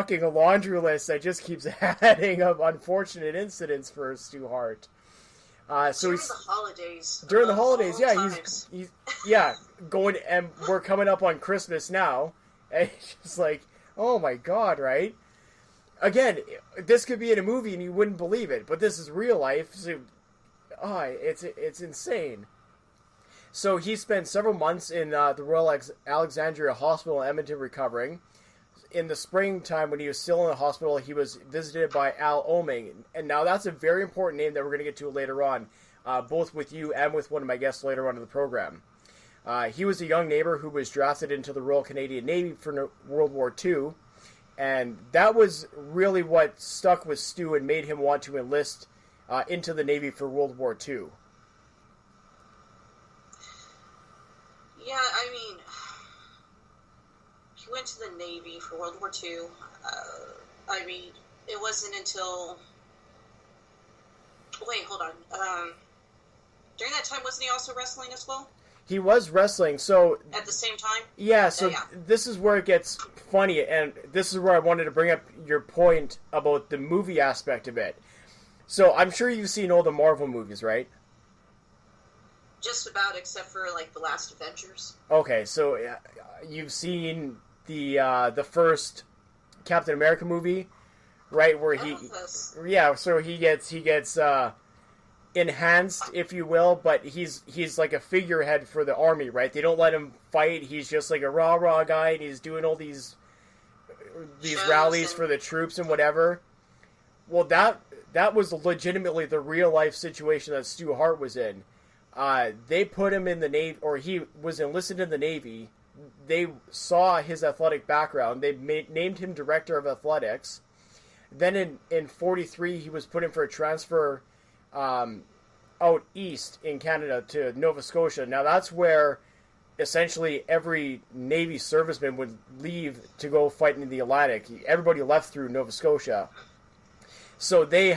fucking laundry list that just keeps adding up unfortunate incidents for Stu Hart. So during the holidays. During the holidays, yeah, he's going, and we're coming up on Christmas now, and it's just like, oh my god, right? Again, this could be in a movie and you wouldn't believe it, but this is real life, so it's insane. So he spent several months in the Royal Alexandria Hospital in Edmonton recovering. In the springtime, when he was still in the hospital, he was visited by Al Oming. And now that's a very important name that we're going to get to later on, both with you and with one of my guests later on in the program. He was a young neighbor who was drafted into the Royal Canadian Navy for World War II. And that was really what stuck with Stu and made him want to enlist into the Navy for World War II. Yeah, I mean, he went to the Navy for World War II. I mean, it wasn't until... Wait, hold on. During that time, wasn't he also wrestling as well? He was wrestling, so... At the same time? Yeah, so this is where it gets funny, and this is where I wanted to bring up your point about the movie aspect of it. So, I'm sure you've seen all the Marvel movies, right? Just about, except for, like, the last Avengers. Okay, so you've seen the first Captain America movie, right? Where so he gets enhanced, if you will, but he's like a figurehead for the army, right? They don't let him fight. He's just like a rah guy, and he's doing all these rallies for the troops and whatever. Well, that was legitimately the real life situation that Stu Hart was in. They put him in the Navy, or he was enlisted in the Navy. They saw his athletic background. They named him director of athletics. Then in 43, he was put in for a transfer out east in Canada to Nova Scotia. Now that's where essentially every Navy serviceman would leave to go fight in the Atlantic. Everybody left through Nova Scotia. So they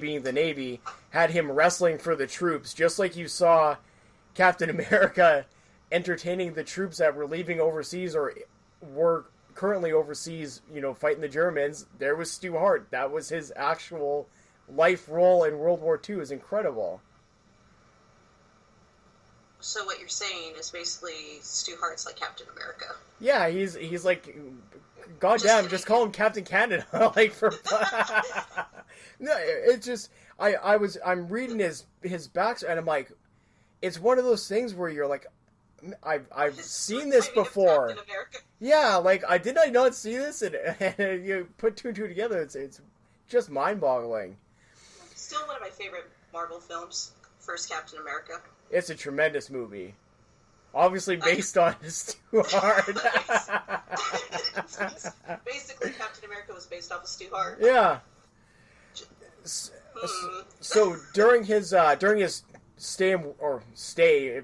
being the Navy, had him wrestling for the troops, just like you saw Captain America entertaining the troops that were leaving overseas or were currently overseas, fighting the Germans. There was Stu Hart. That was his actual life role in World War II. Is incredible. So what you're saying is basically Stu Hart's like Captain America. Yeah, he's like... Goddamn, just call him Captain Canada. Like for no, it's just I'm reading his backstory and I'm like, it's one of those things where you're like, I've seen this before. Yeah, like did I not see this? And you put two and two together, it's just mind-boggling. Still one of my favorite Marvel films, first Captain America. It's a tremendous movie. Obviously based on Stu Hart. Basically, Captain America was based off of Stu Hart. Yeah. So during his stay